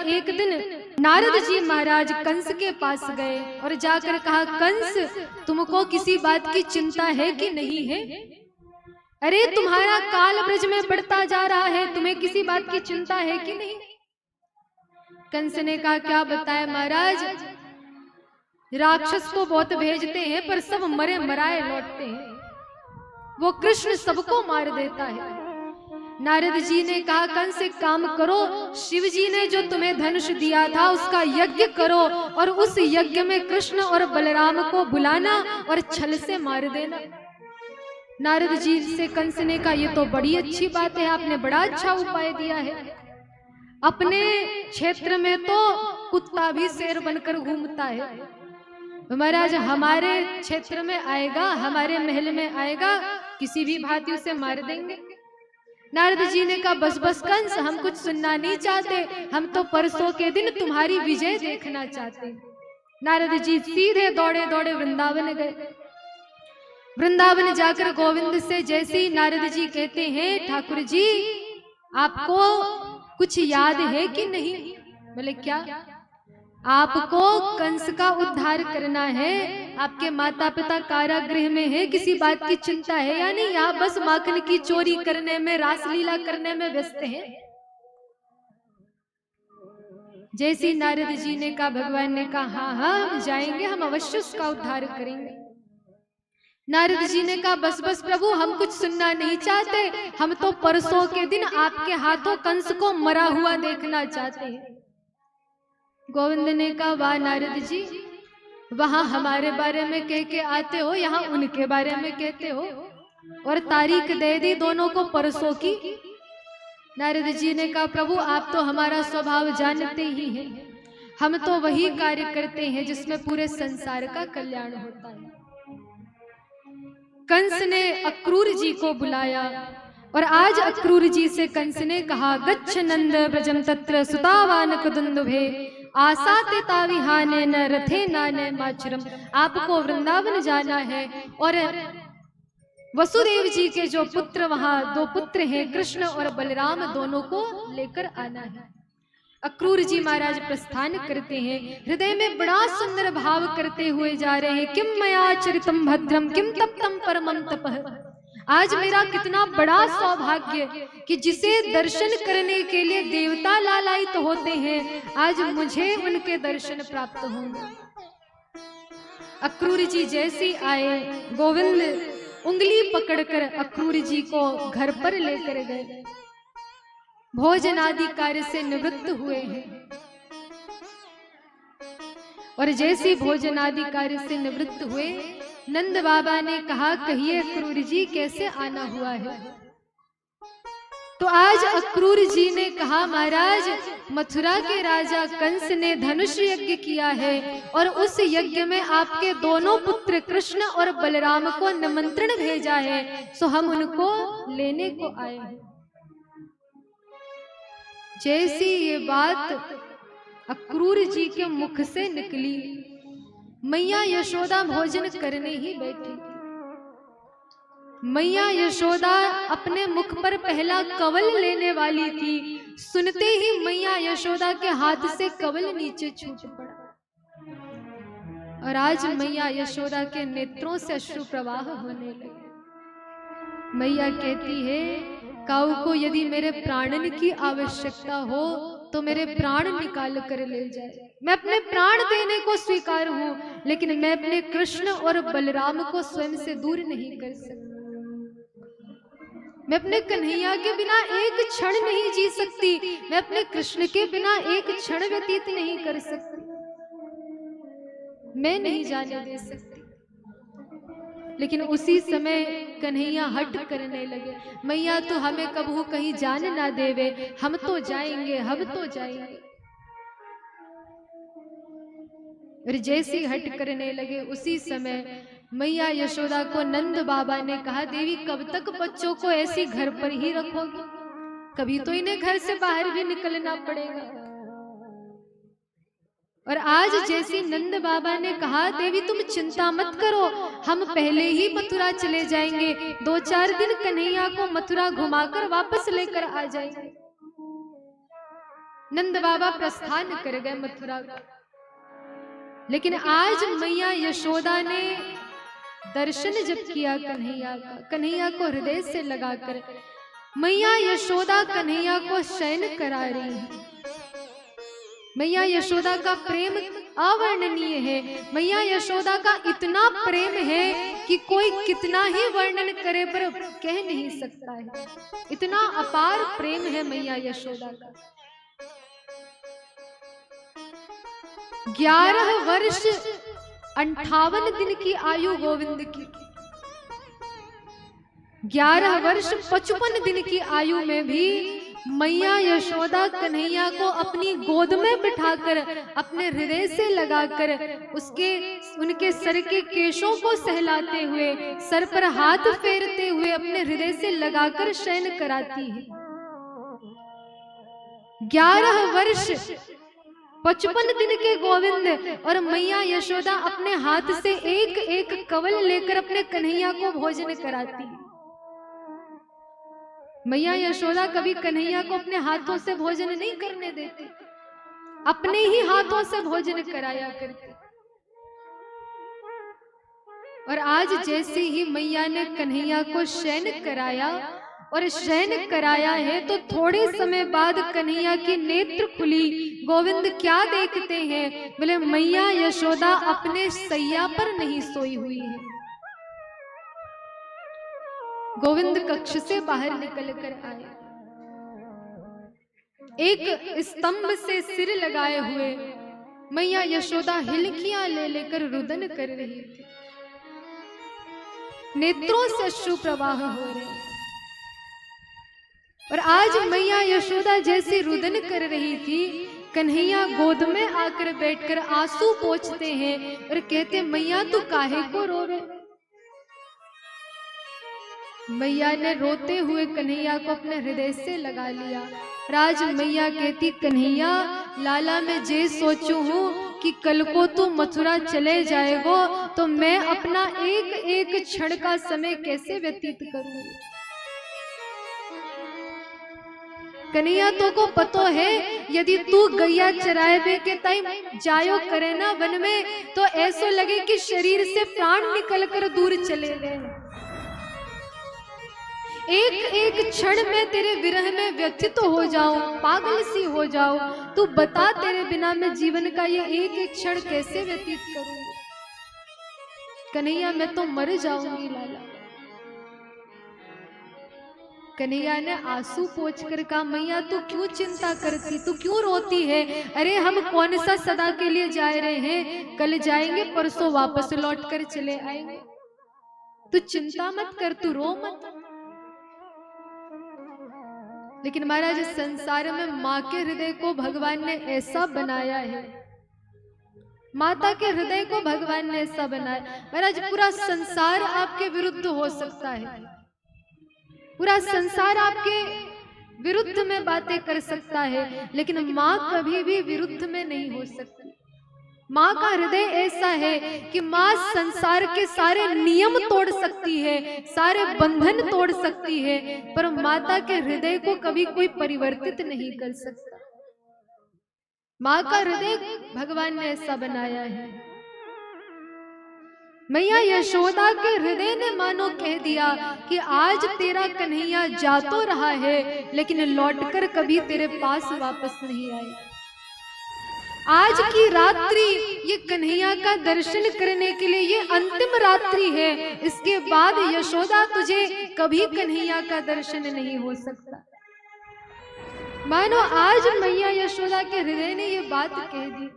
एक दिन नारद जी महाराज कंस के पास गए और जाकर कहा, कंस तुमको किसी बात की चिंता है कि नहीं है? अरे तुम्हारा काल ब्रज में बढ़ता जा रहा है, तुम्हें किसी बात की चिंता है कि नहीं? कंस ने कहा, क्या बताए महाराज, राक्षस तो बहुत भेजते हैं पर सब मरे मराए लौटते हैं, वो कृष्ण सबको मार देता है। नारद जी ने कहा, कंस एक काम करो, शिव जी ने जो तुम्हें धनुष दिया था उसका यज्ञ करो और उस यज्ञ में कृष्ण और बलराम को बुलाना और छल से मार देना। नारद जी से कंस ने कहा, ये तो बड़ी अच्छी बात है, आपने बड़ा अच्छा उपाय दिया है। अपने क्षेत्र में तो कुत्ता भी शेर बनकर घूमता है, महाराज हमारे क्षेत्र में आएगा, हमारे महल में आएगा, किसी भी भांति उसे मार देंगे। नारद जी ने कहा, बस बस कंस, हम कुछ सुनना नहीं चाहते, हम तो परसों के दिन तुम्हारी विजय देखना चाहते। नारद जी सीधे दौड़े दौड़े वृंदावन गए। वृंदावन जाकर गोविंद से जैसे ही नारद जी कहते हैं, ठाकुर जी आपको कुछ याद है कि नहीं? बोले क्या? आपको कंस का उद्धार करना है, आपके माता पिता कारागृह में है, किसी बात की चिंता है या नहीं? आप बस माखन की चोरी करने में, रासलीला करने में व्यस्त हैं। जैसी नारद जी ने कहा, भगवान ने कहा, हाँ हाँ हम जाएंगे, हम अवश्य उसका उद्धार करेंगे। नारद जी ने कहा, बस बस प्रभु, हम कुछ सुनना नहीं चाहते, हम तो परसों के दिन आपके हाथों कंस को मरा हुआ देखना चाहते हैं। गोविंद ने कहा, वाह नारद जी, वहां हमारे बारे में कह के आते हो, यहाँ उनके बारे में कहते हो, और तारीख दे दी दोनों को परसों की। नारद जी ने कहा, प्रभु आप तो हमारा स्वभाव जानते ही हैं, हम तो वही कार्य करते हैं जिसमें पूरे संसार का कल्याण होता है। कंस ने अक्रूर जी को बुलाया और आज अक्रूर जी से कंस ने कहा, गच्छ नंद ब्रजम तत्र सुतावान कुदुंदुभे आसाते ताविहाने न रथे नाने माचरम। आपको वृंदावन जाना है और वसुदेव जी के जो पुत्र, वहां 2 पुत्र हैं, कृष्ण और बलराम, दोनों को लेकर आना है। अक्रूर जी महाराज प्रस्थान करते हैं, हृदय में बड़ा सुंदर भाव करते हुए जा रहे हैं। किम मया चरितम भद्रम किम तप्तम परमं तपः। आज मेरा कितना बड़ा सौभाग्य कि जिसे दर्शन करने के लिए देवता लालायित होते हैं, आज मुझे उनके दर्शन प्राप्त होंगे। अक्रूर जी जैसे आए, गोविंद उंगली पकड़कर अक्रूर जी को घर पर लेकर गए, भोजन आदि कार्य से निवृत्त हुए हैं। और जैसे भोजन आदि कार्य से निवृत्त हुए, नंद बाबा ने कहा, कहिए अक्रूर जी कैसे आना हुआ है? तो आज अक्रूर जी ने कहा, महाराज मथुरा के राजा कंस ने धनुष यज्ञ किया है और उस यज्ञ में आपके दोनों पुत्र कृष्ण और बलराम को निमंत्रण भेजा है, सो हम उनको लेने को आए हैं। जैसी ये बात अक्रूर जी के मुख से निकली, मैया यशोदा भोजन करने ही बैठी। मैया यशोदा अपने मुख पर पहला कवल लेने वाली थी, सुनते ही मैया यशोदा के हाथ से कवल नीचे छूट पड़ा और आज मैया यशोदा के नेत्रों से अश्रु प्रवाह होने लगे। मैया कहती है, काऊ को यदि मेरे प्राणन की आवश्यकता हो तो मेरे प्राण निकाल कर ले जाए। मैं अपने प्राण देने को स्वीकार हूं, लेकिन मैं अपने कृष्ण और बलराम को स्वयं से दूर नहीं कर सकती। मैं अपने कन्हैया के बिना एक क्षण नहीं जी सकती, मैं अपने कृष्ण के बिना एक क्षण व्यतीत नहीं कर सकती, मैं नहीं जाने दे सकती। लेकिन उसी समय कन्हैया हट करने लगे, मैया तो हमें कबहू कहीं जान ना देवे, हम तो जाएंगे, हम तो जाएंगे। और जैसे हट करने लगे, उसी समय मैया यशोदा को नंद बाबा ने कहा, देवी कब तक बच्चों को ऐसे घर पर ही रखोगी? कभी तो इन्हें घर से बाहर भी निकलना पड़ेगा। और आज जैसे नंद बाबा ने कहा, देवी तुम चिंता मत करो, हम पहले ही मथुरा चले जाएंगे, 2-4 दिन कन्हैया को मथुरा घुमाकर वापस लेकर आ जाएंगे। नंद बाबा प्रस्थान कर गए मथुरा का। लेकिन आज मैया यशोदा ने दर्शन जब किया कन्हैया का, कन्हैया को हृदय से लगाकर, मैया यशोदा कन्हैया को शयन करा रही है। मैया यशोदा का प्रेम अवर्णनीय है। मैया यशोदा का इतना प्रेम है कि कोई कितना ही वर्णन करे पर कह नहीं सकता है। इतना अपार प्रेम है मैया यशोदा का। 11 वर्ष 58 दिन की आयु गोविंद की, 11 वर्ष 55 दिन की आयु में भी मैया यशोदा कन्हैया को अपनी गोद में बिठाकर, अपने हृदय से लगाकर, उनके सर के केशों को सहलाते हुए, सर पर हाथ फेरते हुए अपने हृदय से लगाकर शयन कराती है। 11 वर्ष 55 दिन के गोविंद और मैया यशोदा अपने हाथ से एक एक कवल लेकर अपने कन्हैया को भोजन कराती है। मैया यशोदा कभी कन्हैया को अपने हाथों से भोजन नहीं करने देती, अपने ही हाथों से भोजन कराया करती। और आज जैसे ही मैया ने कन्हैया को शयन कराया और शयन कराया है तो थोड़े समय बाद कन्हैया की नेत्र खुली। गोविंद क्या देखते हैं? बोले मैया यशोदा अपने सैया पर नहीं सोई हुई है। गोविंद कक्ष से बाहर निकल कर आए, एक स्तंभ से सिर लगाए हुए मैया यशोदा हिलकियां ले लेकर रुदन कर रही थी। नेत्रों से अश्रु प्रवाह हो रहे। और आज मैया यशोदा जैसी रुदन कर रही थी, कन्हैया गोद में आकर बैठकर आंसू पोंछते हैं और कहते मैया तू काहे को रो रहे? मैया ने रोते हुए कन्हैया को अपने हृदय से लगा लिया। राज मैया कहती कन्हैया लाला मैं जे सोचू हूँ कि कल को तू मथुरा चले जाएगो तो मैं अपना एक एक क्षण का समय कैसे व्यतीत करूंगी। कन्हैया तो को पतो है यदि तू गैया चराए के टाइम जायो करे ना वन में तो ऐसो लगे कि शरीर से प्राण निकल कर दूर चले गए। एक एक क्षण में तेरे विरह में व्यथित हो जाऊं, पागल सी हो जाऊं। तू बता तेरे बिना मैं जीवन का ये एक एक क्षण कैसे व्यतीत करूंगी। कन्हैया मैं तो मर जाऊंगी लाला। कन्हैया ने आंसू पोंछ कर कहा मैया तू क्यों चिंता करती, तू क्यों रोती है? अरे हम कौन सा सदा के लिए जा रहे हैं, कल जाएंगे परसों वापस लौट कर चले आएंगे। तू चिंता मत कर, तू रो मत। लेकिन महाराज संसार में माँ के हृदय को भगवान ने ऐसा बनाया है, माता के हृदय को भगवान ने ऐसा बनाया। महाराज पूरा संसार आपके विरुद्ध हो सकता है, पूरा संसार आपके विरुद्ध में बातें कर सकता है, लेकिन माँ कभी भी विरुद्ध में नहीं हो सकती। माँ का हृदय ऐसा है कि माँ संसार के सारे नियम तोड़ सकती है, सारे बंधन तोड़ सकती है, पर माता के हृदय को कभी कोई परिवर्तित नहीं कर सकता। माँ का हृदय भगवान ने ऐसा बनाया है। मैया यशोदा के हृदय ने मानो कह दिया कि आज तेरा कन्हैया जा तो रहा है लेकिन लौटकर कभी तेरे पास वापस नहीं आए। आज की रात्रि ये कन्हैया का दर्शन करने के लिए ये अंतिम रात्रि है, इसके बाद यशोदा तुझे कभी कन्हैया का दर्शन नहीं हो सकता। मानो आज मैया यशोदा के हृदय ने ये बात कह दी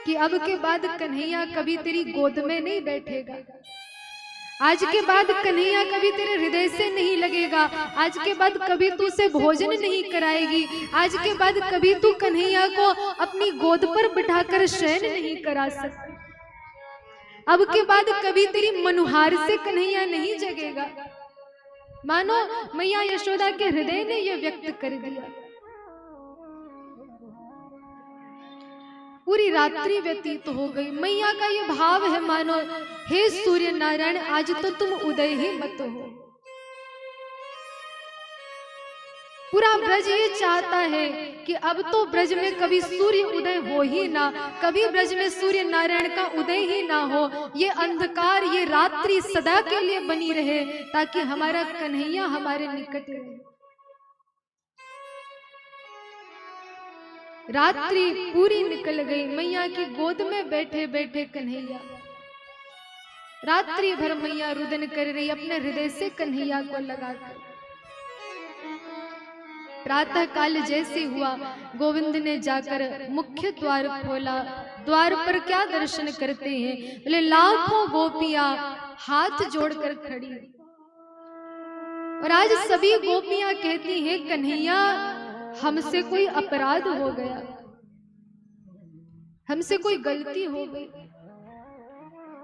कि अब के बाद कन्हैया कभी तेरी गोद में नहीं बैठेगा, आज के बाद कन्हैया कभी तेरे हृदय से नहीं लगेगा, आज के बाद कभी तू उसे भोजन नहीं कराएगी, आज के बाद कभी तू कन्हैया को अपनी गोद पर बिठाकर शयन नहीं करा सकती, अब के बाद कभी तेरी मनुहार से कन्हैया नहीं जगेगा। मानो मैया यशोदा के हृदय ने यह व्यक्त कर दिया। पूरी रात्रि व्यतीत हो गई। मैया का ये भाव है मानो हे सूर्य नारायण आज तो तुम उदय ही मत हो। पूरा ब्रज ये चाहता है कि अब तो ब्रज में कभी सूर्य उदय हो ही ना, कभी ब्रज में सूर्य नारायण का उदय ही ना हो, ये अंधकार, ये रात्रि सदा के लिए बनी रहे, ताकि हमारा कन्हैया हमारे निकट रहे। रात्रि पूरी निकल गई, मैया की गोद में बैठे बैठे कन्हैया रात्रि भर मैया रुदन कर रही अपने हृदय से कन्हैया को लगाकर। प्रातः काल जैसे हुआ, गोविंद ने जाकर मुख्य द्वार खोला। द्वार पर क्या दर्शन करते हैं, बोले लाखों गोपियां हाथ जोड़कर खड़ी। और आज सभी गोपियां कहती हैं कन्हैया हमसे कोई अपराध हो गया, हमसे कोई गलती हो गई।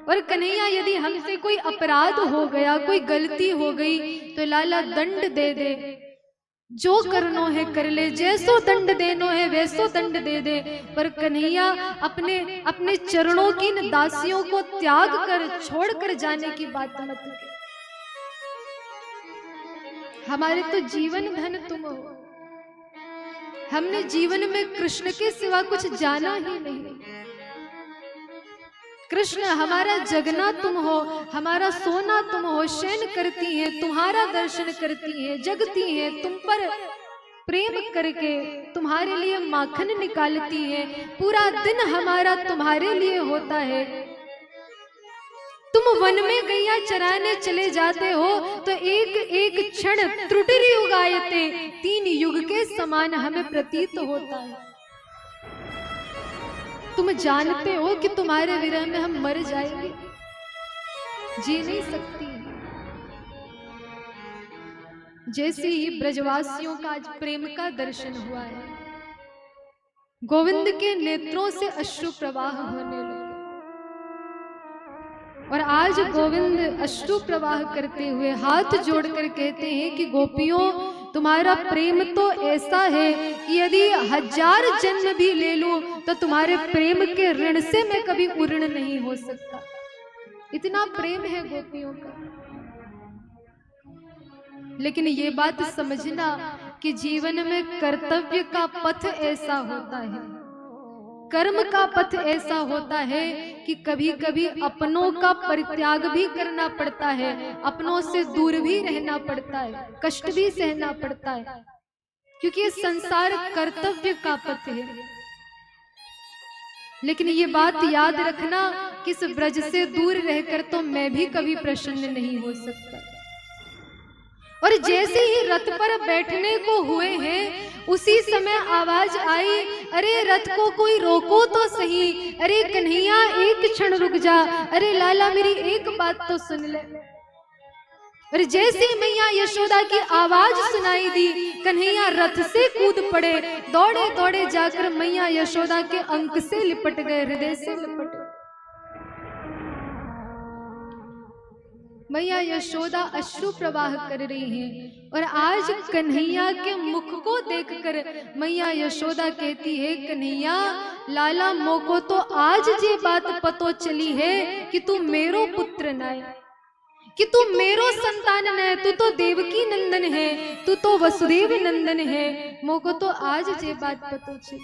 और कन्हैया यदि हमसे कोई अपराध हो गया, कोई गलती हो गई तो लाला दंड दे दे, जो करनो है कर ले, जैसो दंड देनो है वैसो दंड दे दे। पर कन्हैया अपने अपने चरणों की इन दासियों को त्याग कर छोड़ कर जाने की बात मत कर। हमारे तो जीवन धन तुम हो, हमने जीवन में कृष्ण के सिवा कुछ जाना ही नहीं। कृष्ण हमारा जगना तुम हो, हमारा सोना तुम हो, शयन करती हैं, तुम्हारा दर्शन करती हैं, जगती हैं, तुम पर प्रेम करके तुम्हारे लिए माखन निकालती हैं, पूरा दिन हमारा तुम्हारे लिए होता है। तुम वन में गैया चराने चले जाते हो तो एक एक क्षण त्रुटि युगायते, 3 युग के समान हमें प्रतीत होता है। तुम जानते हो कि तुम्हारे विरह में हम मर जाएंगे, जी नहीं सकती। जैसे ही ब्रजवासियों का आज प्रेम का दर्शन हुआ है, गोविंद के नेत्रों से अश्रु प्रवाह होने लगे। और आज गोविंद अश्रु प्रवाह करते हुए हाथ जोड़कर कहते हैं कि गोपियों तुम्हारा प्रेम तो ऐसा है कि यदि 1000 जन्म भी ले लूं तो तुम्हारे प्रेम के ऋण से मैं कभी उऋण नहीं हो सकता। इतना प्रेम है गोपियों का। लेकिन ये बात समझना कि जीवन में कर्तव्य का पथ ऐसा होता है, कर्म का पथ ऐसा होता है कि कभी कभी अपनों का परित्याग भी करना पड़ता है, अपनों से दूर भी रहना पड़ता है, कष्ट भी सहना पड़ता है, क्योंकि ये संसार कर्तव्य का पथ है। लेकिन ये बात याद रखना कि इस ब्रज से दूर रहकर तो मैं भी कभी प्रसन्न नहीं हो सकता। और जैसे ही रथ पर बैठने को हुए हैं उसी समय आवाज आई, अरे रथ को कोई रोको तो सही, अरे कन्हैया एक क्षण रुक जा, अरे लाला मेरी एक बात तो सुन ले। और जैसे मैया यशोदा की आवाज सुनाई दी, कन्हैया रथ से कूद पड़े, दौड़े दौड़े जाकर मैया यशोदा के अंक से लिपट गए, हृदय से लिपट गए। मैया यशोदा अश्रु प्रवाह कर रही हैं। और आज कन्हैया के मुख को देखकर मैया यशोदा कहती है, कन्हैया लाला मोको तो आज ये बात पतो चली है कि तू मेरो पुत्र न है, कि तू मेरो संतान न है, तू तो देवकी नंदन है, तू तो वसुदेव नंदन है। मोको तो आज ये बात पतो चली।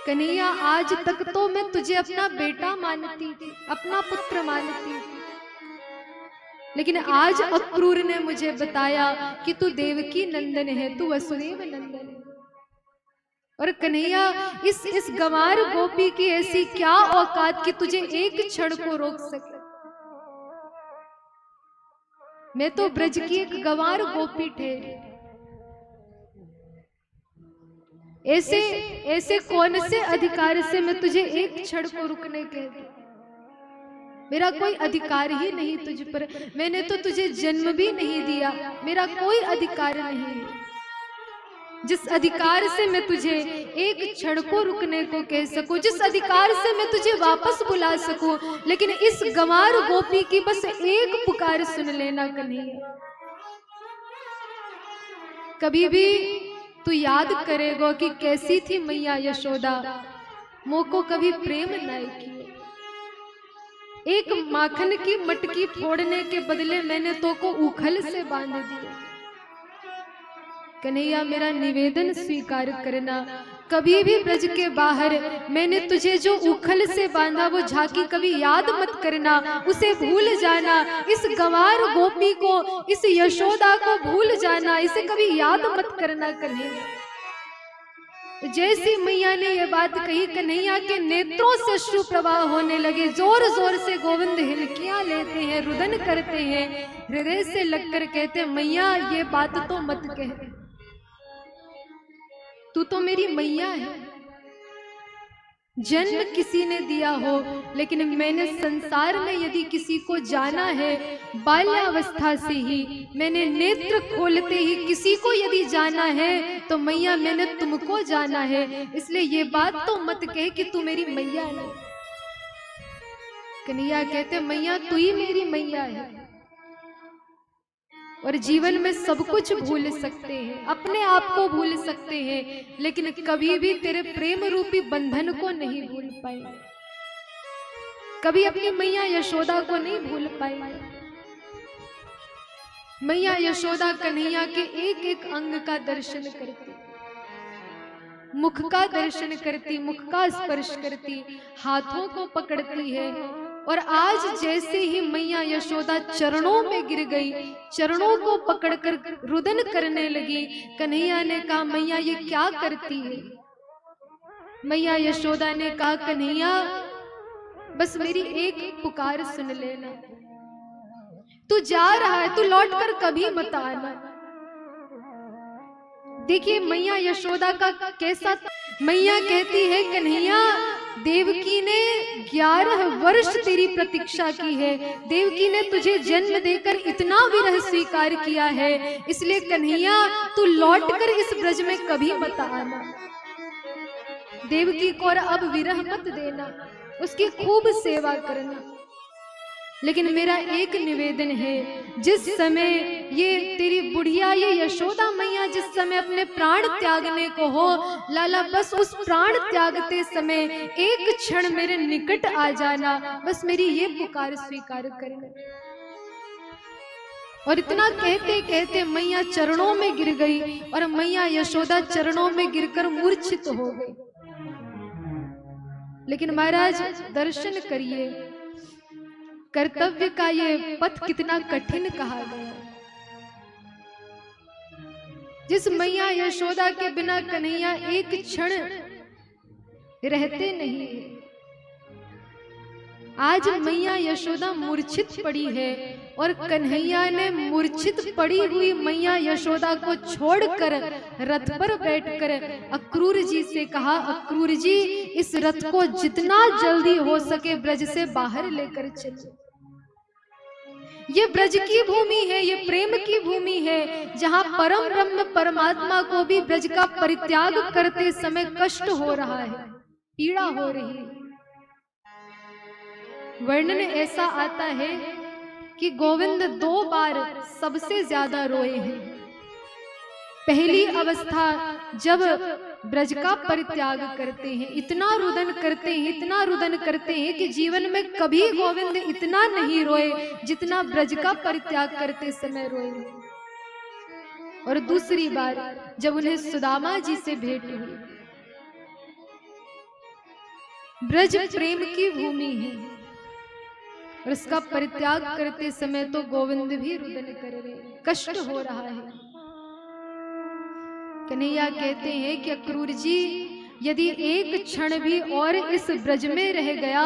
कन्हैया आज तक तो मैं तुझे अपना बेटा मानती थी, अपना पुत्र मानती थी, लेकिन आज अक्रूर ने मुझे बताया कि तू देवकी नंदन है, तू वसुदेव नंदन है। और कन्हैया इस गंवार गोपी की ऐसी क्या औकात कि तुझे एक क्षण को रोक सके। मैं तो ब्रज की एक गंवार गोपी ठहरी, ऐसे ऐसे कौन से अधिकार से मैं तुझे एक क्षण को रुकने कह दूं? मेरा कोई अधिकार ही नहीं तुझ पर, मैंने तो तुझे जन्म भी नहीं दिया, मेरा कोई अधिकार नहीं। जिस अधिकार से मैं तुझे एक क्षण को रुकने को कह सकूं, जिस अधिकार से मैं तुझे वापस बुला सकूं, लेकिन इस गंवार गोपी की बस एक पुकार सुन लेना कन्हैया। कभी भी तू याद करेगा कि कैसी थी मैया यशोदा, मोको कभी प्रेम नहीं किया। एक माखन की मटकी फोड़ने के बदले मैंने तो को उखल से बांध दिया। कन्हैया मेरा निवेदन स्वीकार करना, कभी भी ब्रज के बाहर मैंने तुझे जो उखल से बांधा वो झांकी कभी याद मत करना, उसे भूल जाना। इस गंवार गोपी को, इस यशोदा को भूल जाना, इसे कभी याद मत करना कन्हैया। जैसी मैया ने ये बात कही, कन्हैया के नेत्रों से अश्रु प्रवाह होने लगे। जोर जोर से गोविंद हिलकियां लेते हैं, रुदन करते हैं, हृदय से लगकर कहते, मैया ये बात तो मत कह, तू तो मेरी मैया है। जन्म किसी ने दिया हो, लेकिन मैंने संसार में यदि किसी को जाना है, बाल्यावस्था से ही, मैंने नेत्र खोलते ही किसी को यदि जाना है, तो मैया मैंने तुमको जाना है। इसलिए ये बात तो मत कहे कि तू मेरी मैया है। कन्हैया कहते, मैया तू ही मेरी मैया है। और जीवन में सब कुछ भूल सकते हैं, अपने आप को भूल सकते हैं, लेकिन कभी भी तेरे प्रेम रूपी बंधन को नहीं भूल पाएंगे, कभी अपनी मैया यशोदा को नहीं भूल पाएंगे। मैया यशोदा कन्हैया के एक एक अंग का दर्शन करती, मुख का दर्शन करती, मुख का स्पर्श करती, हाथों को पकड़ती है। और आज जैसे ही मैया यशोदा चरणों में गिर गई, चरणों को पकड़कर रुदन करने लगी, कन्हैया ने कहा, मैया ये क्या करती है? मैया यशोदा ने कहा, कन्हैया बस मेरी एक पुकार सुन लेना, तू जा रहा है, तू लौटकर कभी मत आना। देखिए मैया यशोदा का कैसा, मैया कहती है, कन्हैया देवकी ने 11 वर्ष तेरी प्रतीक्षा की है, देवकी ने तुझे जन्म देकर इतना विरह स्वीकार किया है, इसलिए कन्हैया तू लौटकर इस ब्रज में कभी मत आना। देवकी को अब विरह मत देना, उसकी खूब सेवा करना। लेकिन मेरा एक निवेदन है, जिस समय ये तेरी बुढ़िया, ये यशोदा मैया जिस समय अपने प्राण त्यागने को हो, लाला बस उस प्राण त्यागते समय एक क्षण मेरे निकट आ जाना, बस मेरी ये पुकार स्वीकार करना। और इतना कहते कहते मैया चरणों में गिर गई, और मैया यशोदा चरणों में गिरकर मूर्छित हो गई। लेकिन महाराज दर्शन करिए, कर्तव्य का ये पथ कितना कठिन कहा गया। जिस मैया यशोदा के बिना कन्हैया एक क्षण रहते नहीं है, आज मैया यशोदा मूर्छित पड़ी है, और कन्हैया ने मूर्छित पड़ी हुई मैया यशोदा को छोड़कर रथ पर बैठकर अक्रूर जी से कहा, अक्रूर जी इस रथ को जितना जल्दी हो सके ब्रज से बाहर लेकर चलो। ये ब्रज की भूमि है, ये प्रेम की भूमि है, जहां परम ब्रह्म परमात्मा को भी ब्रज का परित्याग करते समय कष्ट हो रहा है, पीड़ा हो रही है। वर्णन ऐसा आता है कि गोविंद 2 बार सबसे ज्यादा रोए हैं। पहली अवस्था जब ब्रज का परित्याग करते हैं, इतना रुदन करते हैं, इतना रुदन करते हैं कि जीवन में कभी गोविंद इतना नहीं रोए जितना ब्रज का परित्याग करते समय रोए। और दूसरी बार जब उन्हें सुदामा जी से भेंट हुई। ब्रज प्रेम की भूमि है, और इसका परित्याग करते समय तो गोविंद भी रुदन कर रहे, कष्ट हो रहा है। कन्हैया कहते हैं कि अक्रूर जी यदि एक क्षण भी और इस ब्रज में रह गया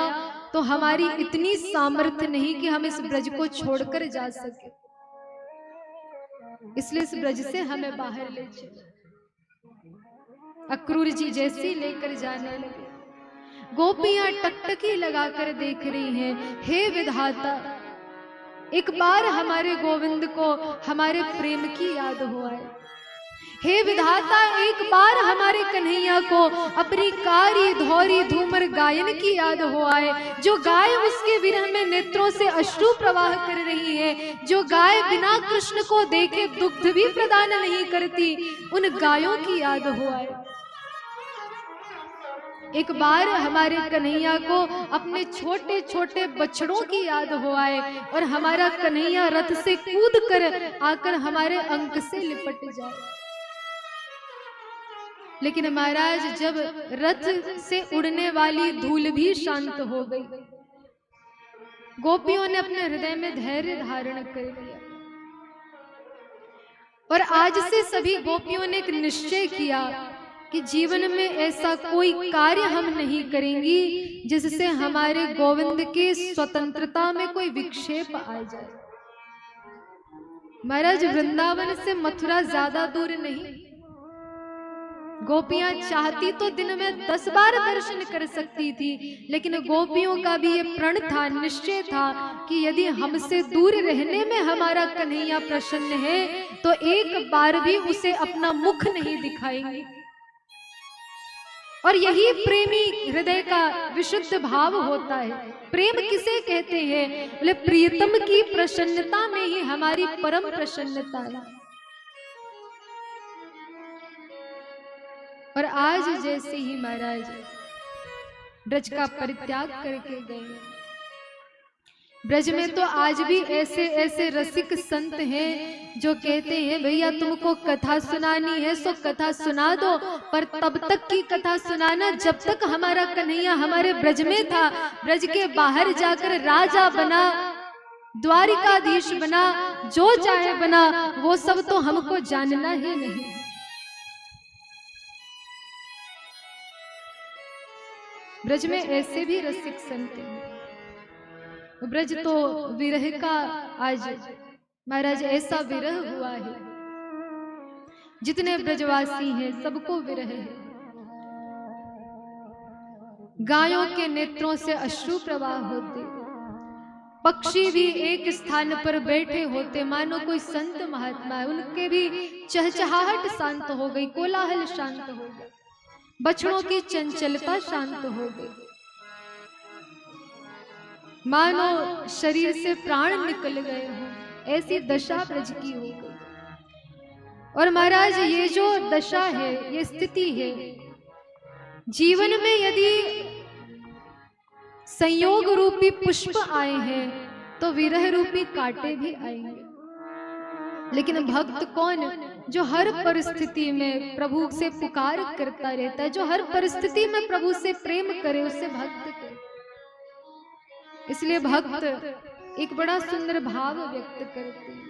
तो हमारी इतनी सामर्थ्य नहीं कि हम इस ब्रज को छोड़कर जा सके, इसलिए इस ब्रज से हमें बाहर ले चलो। अक्रूर जी जैसे लेकर जाने लगे, गोपियां टकटकी लगाकर देख रही हैं, हे विधाता एक बार हमारे गोविंद को हमारे प्रेम की याद हो आए, हे विधाता एक बार हमारे कन्हैया को अपनी कारी धौरी धूमर गायन की याद हो आए, जो गाय उसके विरह में नेत्रों से अश्रु प्रवाह कर रही है, जो गाय बिना कृष्ण को देखे दुग्ध भी प्रदान नहीं करती, उन गायों की याद हो आए। एक बार हमारे कन्हैया को अपने छोटे छोटे बछड़ों की याद हो आए, और हमारा कन्हैया रथ से कूद कर आकर हमारे अंक से लिपट जाए। लेकिन महाराज जब रथ से उड़ने वाली धूल भी शांत हो गई, गोपियों ने अपने हृदय में धैर्य धारण कर लिया और आज से सभी गोपियों ने एक निश्चय किया कि जीवन में ऐसा कोई कार्य हम नहीं करेंगी जिससे हमारे गोविंद के स्वतंत्रता में कोई विक्षेप आ जाए। महाराज वृंदावन से मथुरा ज्यादा दूर नहीं, गोपियां चाहती तो दिन में 10 बार दर्शन कर सकती थी, लेकिन गोपियों का भी ये प्रण था, निश्चय था कि यदि हमसे दूर रहने में हमारा कन्हैया प्रसन्न है तो एक बार भी उसे अपना मुख नहीं दिखाएंगे। और यही प्रेमी हृदय का विशुद्ध भाव होता है। प्रेम किसे कहते हैं? बोले प्रियतम की प्रसन्नता में ही हमारी परम प्रसन्नता है। और आज जैसे ही महाराज ब्रज का परित्याग करके गए, ब्रज में तो आज भी ऐसे ऐसे रसिक संत हैं जो कहते हैं भैया तुमको कथा सुनानी है सो कथा सुना दो, पर तब तक की कथा सुनाना जब तक हमारा कन्हैया हमारे ब्रज में था। ब्रज के बाहर जाकर राजा बना, द्वारिकाधीश बना, जो चाहे बना, वो सब तो हमको जानना ही नहीं। ब्रज में ऐसे भी रसिक संत हैं। ब्रज तो विरह का आज महाराज ऐसा विरह हुआ है, जितने ब्रजवासी हैं सबको विरह है। गायों के नेत्रों से अश्रु प्रवाह होते, पक्षी भी एक स्थान पर बैठे होते मानो कोई संत महात्मा है, उनके भी चहचहाहट शांत हो गई, कोलाहल शांत हो गया, बछड़ों की चंचलता शांत हो गई, मानो शरीर से प्राण निकल गए हों, ऐसी दशा ब्रज की हो गई। और महाराज ये जो दशा है, ये स्थिति है, जीवन में यदि संयोग रूपी पुष्प आए हैं तो विरह रूपी कांटे भी आएंगे। लेकिन भक्त कौन? जो हर परिस्थिति में प्रभु से पुकार करता रहता है, जो हर परिस्थिति में प्रभु से प्रेम करे, उससे भक्त करे। इसलिए भक्त एक बड़ा सुंदर भाव व्यक्त करते हैं।